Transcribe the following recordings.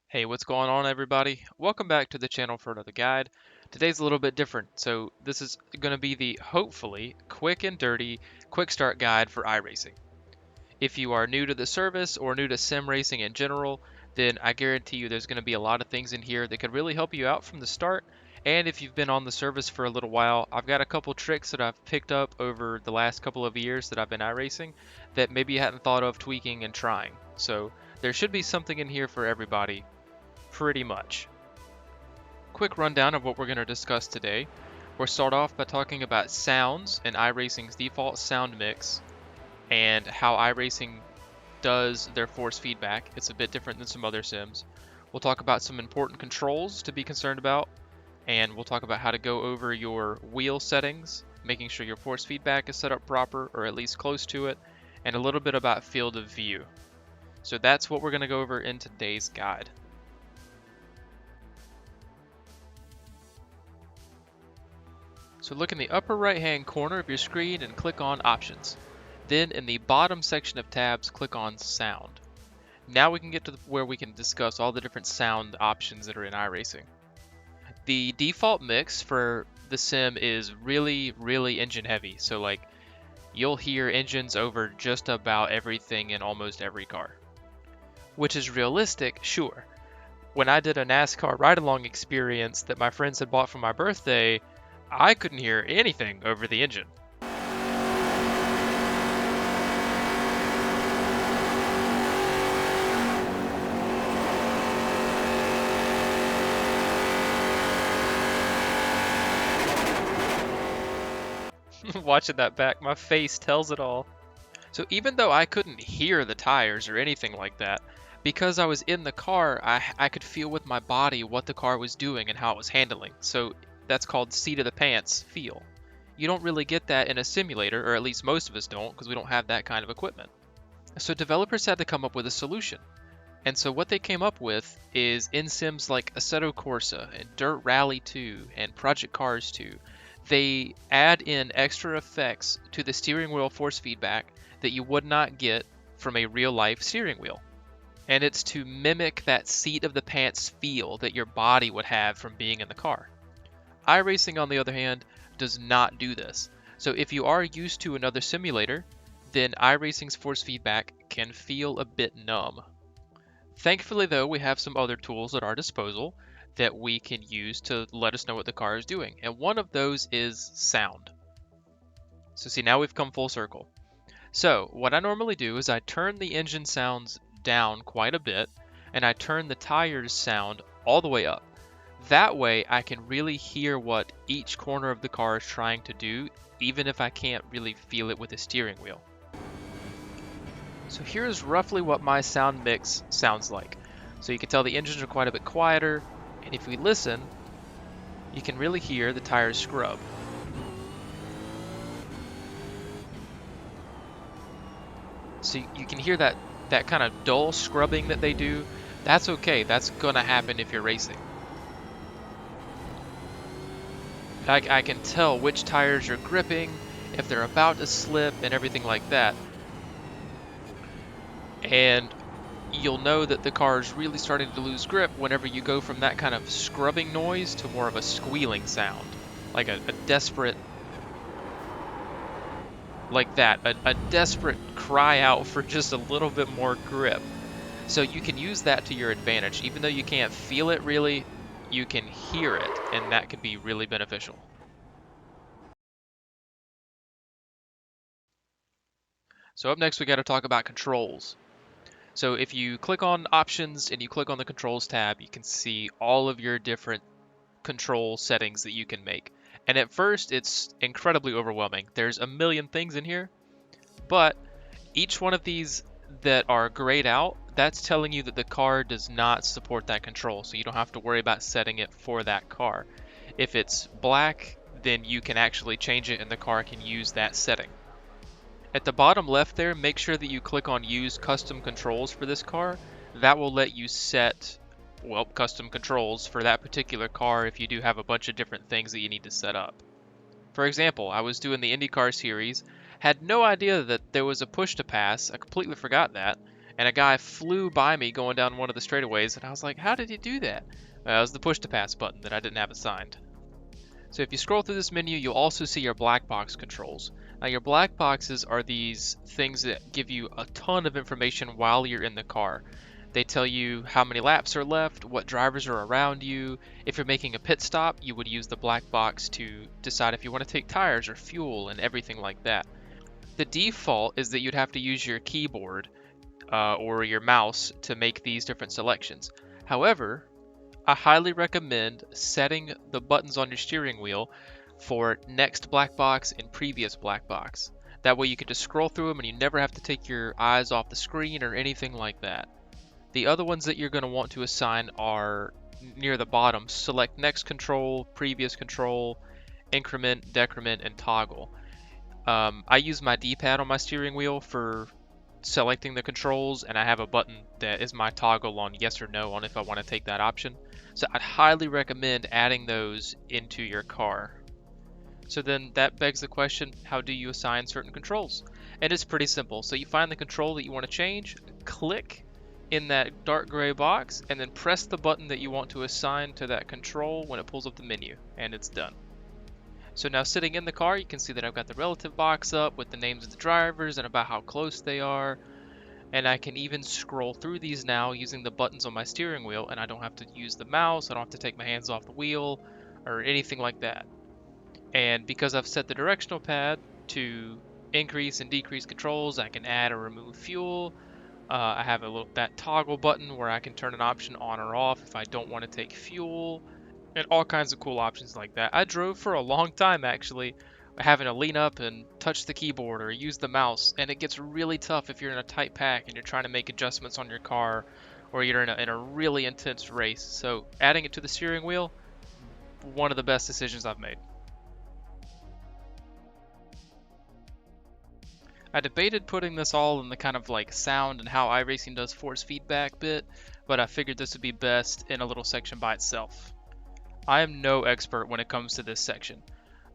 Hey, what's going on, everybody? Welcome back to the channel for another guide. Today's a little bit different, so this is going to be the hopefully quick and dirty quick start guide for iRacing. If you are new to the service or new to sim racing in general, then I guarantee you there's going to be a lot of things in here that could really help you out from the start. And if you've been on the service for a little while, I've got a couple tricks that I've picked up over the last couple of years that I've been iRacing that maybe you hadn't thought of tweaking and trying. So there should be something in here for everybody pretty much. Quick rundown of what we're going to discuss today. We'll start off by talking about sounds and iRacing's default sound mix and how iRacing does their force feedback. It's a bit different than some other sims. We'll talk about some important controls to be concerned about, and we'll talk about how to go over your wheel settings, making sure your force feedback is set up proper or at least close to it, and a little bit about field of view. So that's what we're going to go over in today's guide. So look in the upper right hand corner of your screen and click on Options. Then in the bottom section of tabs, click on Sound. Now we can get to where we can discuss all the different sound options that are in iRacing. The default mix for the sim is really engine heavy. So like you'll hear engines over just about everything in almost every car. Which is realistic, sure. When I did a NASCAR ride-along experience that my friends had bought for my birthday, I couldn't hear anything over the engine. Watching that back, my face tells it all. So even though I couldn't hear the tires or anything like that, because I was in the car, I could feel with my body what the car was doing and how it was handling. So that's called seat of the pants feel. You don't really get that in a simulator, or at least most of us don't, because we don't have that kind of equipment. So developers had to come up with a solution. And so what they came up with is in sims like Assetto Corsa and Dirt Rally 2 and Project Cars 2, they add in extra effects to the steering wheel force feedback that you would not get from a real life steering wheel. And it's to mimic that seat of the pants feel that your body would have from being in the car. iRacing, on the other hand, does not do this. So if you are used to another simulator, then iRacing's force feedback can feel a bit numb. Thankfully, though, we have some other tools at our disposal that we can use to let us know what the car is doing. And one of those is sound. So see, now we've come full circle. So what I normally do is I turn the engine sounds down quite a bit, and I turn the tires sound all the way up. That way I can really hear what each corner of the car is trying to do, even if I can't really feel it with the steering wheel. So here's roughly what my sound mix sounds like. So you can tell the engines are quite a bit quieter, and if we listen, you can really hear the tires scrub. So you can hear that kind of dull scrubbing that they do. That's okay, that's gonna happen if you're racing. I can tell which tires are gripping, if they're about to slip, and everything like that. And you'll know that the car is really starting to lose grip whenever you go from that kind of scrubbing noise to more of a squealing sound, like a desperate, like that, a desperate cry out for just a little bit more grip. So you can use that to your advantage. Even though you can't feel it really, you can hear it, and that can be really beneficial. So up next we got to talk about controls. So if you click on options and you click on the controls tab, you can see all of your different control settings that you can make. And at first it's incredibly overwhelming. There's a million things in here, but each one of these that are grayed out, that's telling you that the car does not support that control, so you don't have to worry about setting it for that car. If it's black, then you can actually change it and the car can use that setting. At the bottom left there, make sure that you click on Use Custom Controls for this car. That will let you set, well, custom controls for that particular car if you do have a bunch of different things that you need to set up. For example, I was doing the IndyCar series, had no idea that there was a push to pass, I completely forgot that, and a guy flew by me going down one of the straightaways, and I was like, how did he do that? It was the push to pass button that I didn't have assigned. So if you scroll through this menu, you'll also see your black box controls. Now your black boxes are these things that give you a ton of information while you're in the car. They tell you how many laps are left, what drivers are around you. If you're making a pit stop, you would use the black box to decide if you want to take tires or fuel and everything like that. The default is that you'd have to use your keyboard or your mouse to make these different selections. However, I highly recommend setting the buttons on your steering wheel for next black box and previous black box. That way you can just scroll through them and you never have to take your eyes off the screen or anything like that. The other ones that you're going to want to assign are near the bottom. Select next control, previous control, increment, decrement, and toggle. I use my D-pad on my steering wheel for selecting the controls, and I have a button that is my toggle on yes or no on if I want to take that option. So I'd highly recommend adding those into your car. So then that begs the question, how do you assign certain controls? And it's pretty simple. So you find the control that you want to change, click in that dark gray box, and then press the button that you want to assign to that control when it pulls up the menu, and it's done. So now sitting in the car, you can see that I've got the relative box up with the names of the drivers and about how close they are. And I can even scroll through these now using the buttons on my steering wheel, and I don't have to use the mouse, I don't have to take my hands off the wheel or anything like that. And because I've set the directional pad to increase and decrease controls, I can add or remove fuel. I have that toggle button where I can turn an option on or off if I don't want to take fuel, and all kinds of cool options like that. I drove for a long time actually, having to lean up and touch the keyboard or use the mouse, and it gets really tough if you're in a tight pack and you're trying to make adjustments on your car, or you're in a really intense race. So adding it to the steering wheel, one of the best decisions I've made. I debated putting this all in the kind of like sound and how iRacing does force feedback bit, but I figured this would be best in a little section by itself. I am no expert when it comes to this section.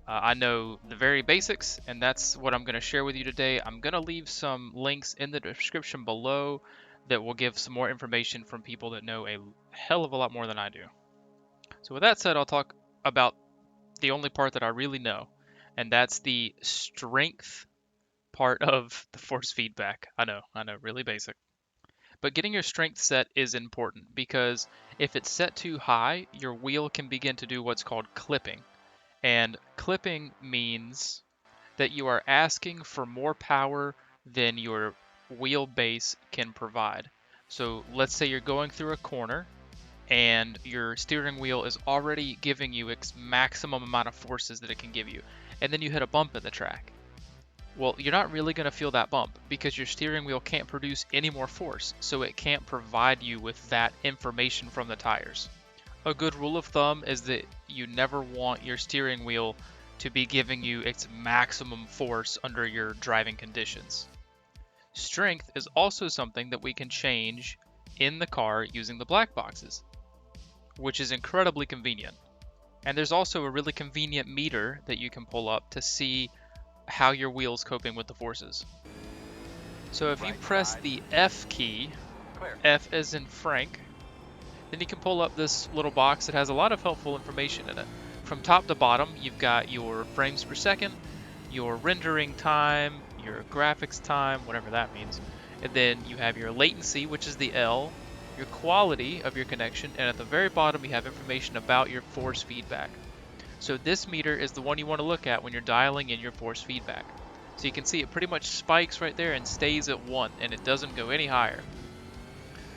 I know the very basics, and that's what I'm going to share with you today. I'm going to leave some links in the description below that will give some more information from people that know a hell of a lot more than I do. So with that said, I'll talk about the only part that I really know, and that's the strength part of the force feedback. I know, really basic. But getting your strength set is important because if it's set too high, your wheel can begin to do what's called clipping. And clipping means that you are asking for more power than your wheelbase can provide. So let's say you're going through a corner and your steering wheel is already giving you its maximum amount of forces that it can give you, and then you hit a bump in the track. Well, you're not really going to feel that bump because your steering wheel can't produce any more force, so it can't provide you with that information from the tires. A good rule of thumb is that you never want your steering wheel to be giving you its maximum force under your driving conditions. Strength is also something that we can change in the car using the black boxes, which is incredibly convenient. And there's also a really convenient meter that you can pull up to see how your wheel's coping with the forces. So if you press the F key, F as in Frank, then you can pull up this little box that has a lot of helpful information in it. From top to bottom, you've got your frames per second, your rendering time, your graphics time, whatever that means. And then you have your latency, which is the L, your quality of your connection, and at the very bottom you have information about your force feedback. So this meter is the one you want to look at when you're dialing in your force feedback. So you can see it pretty much spikes right there and stays at 1, and it doesn't go any higher.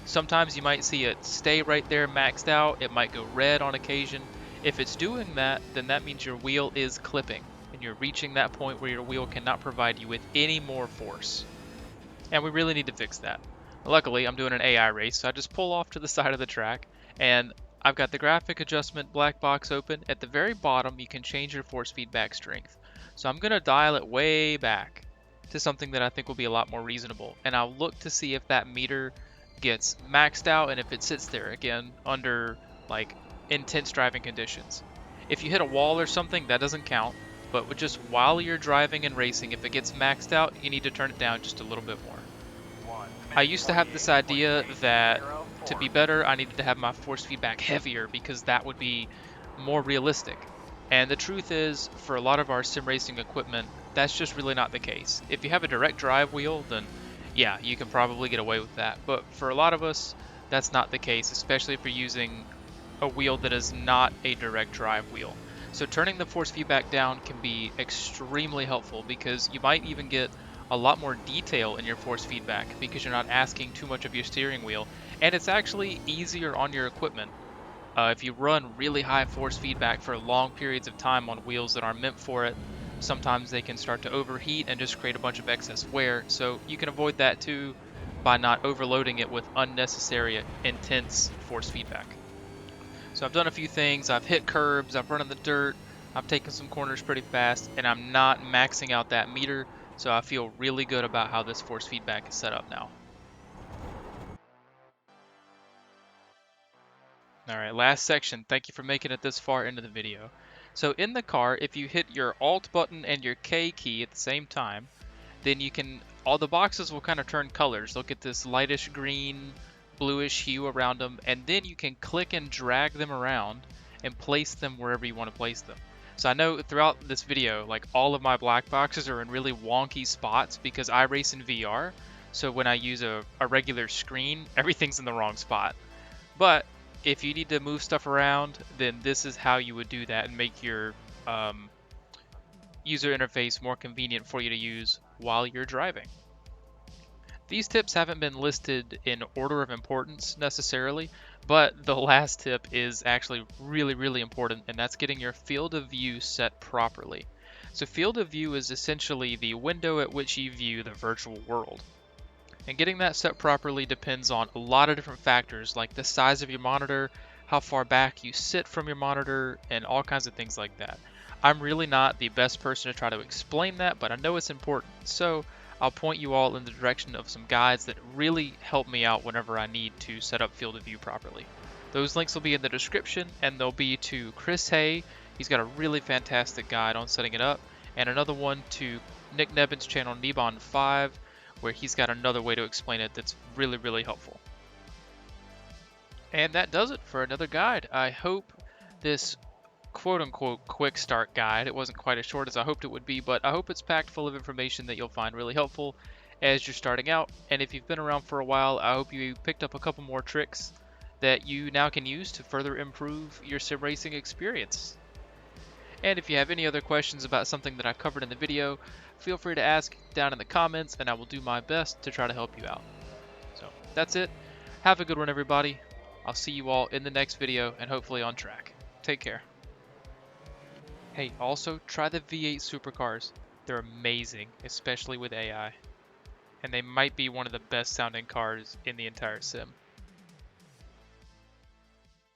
Sometimes you might see it stay right there maxed out. It might go red on occasion. If it's doing that, then that means your wheel is clipping, and you're reaching that point where your wheel cannot provide you with any more force. And we really need to fix that. Luckily, I'm doing an AI race, so I just pull off to the side of the track, and I've got the graphic adjustment black box open. At the very bottom, you can change your force feedback strength. So I'm going to dial it way back to something that I think will be a lot more reasonable. And I'll look to see if that meter gets maxed out and if it sits there again under like intense driving conditions. If you hit a wall or something, that doesn't count. But with just while you're driving and racing, if it gets maxed out, you need to turn it down just a little bit more. I used to have this idea that to be better, I needed to have my force feedback heavier because that would be more realistic. And the truth is, for a lot of our sim racing equipment, that's just really not the case. If you have a direct drive wheel, then yeah, you can probably get away with that. But for a lot of us, that's not the case, especially if you're using a wheel that is not a direct drive wheel. So turning the force feedback down can be extremely helpful because you might even get a lot more detail in your force feedback because you're not asking too much of your steering wheel, and it's actually easier on your equipment. If you run really high force feedback for long periods of time on wheels that aren't meant for it, sometimes they can start to overheat and just create a bunch of excess wear. So you can avoid that too by not overloading it with unnecessary intense force feedback. So I've done a few things. I've hit curbs, I've run in the dirt, I've taken some corners pretty fast, and I'm not maxing out that meter, so I feel really good about how this force feedback is set up now. Alright, last section. Thank you for making it this far into the video. So in the car, if you hit your Alt button and your K key at the same time, then you can, all the boxes will kind of turn colors. They'll get this lightish green, bluish hue around them, and then you can click and drag them around and place them wherever you want to place them. So I know throughout this video, like all of my black boxes are in really wonky spots because I race in VR. So when I use a regular screen, everything's in the wrong spot. But if you need to move stuff around, then this is how you would do that and make your um, user interface more convenient for you to use while you're driving. These tips haven't been listed in order of importance necessarily, but the last tip is actually really important, and that's getting your field of view set properly. So field of view is essentially the window at which you view the virtual world. And getting that set properly depends on a lot of different factors like the size of your monitor, how far back you sit from your monitor, and all kinds of things like that. I'm really not the best person to try to explain that, but I know it's important. So I'll point you all in the direction of some guides that really help me out whenever I need to set up field of view properly. Those links will be in the description, and they'll be to Chris Hay. He's got a really fantastic guide on setting it up, and another one to Nick Nebbin's channel Nebon5, where he's got another way to explain it that's really helpful. And that does it for another guide. I hope this quote-unquote quick start guide, it wasn't quite as short as I hoped it would be, but I hope it's packed full of information that you'll find really helpful as you're starting out. And if you've been around for a while, I hope you picked up a couple more tricks that you now can use to further improve your sim racing experience. And if you have any other questions about something that I covered in the video, feel free to ask down in the comments and I will do my best to try to help you out. So that's it. Have a good one, everybody. I'll see you all in the next video and hopefully on track. Take care. Hey, also try the V8 supercars. They're amazing, especially with AI. And they might be one of the best sounding cars in the entire sim.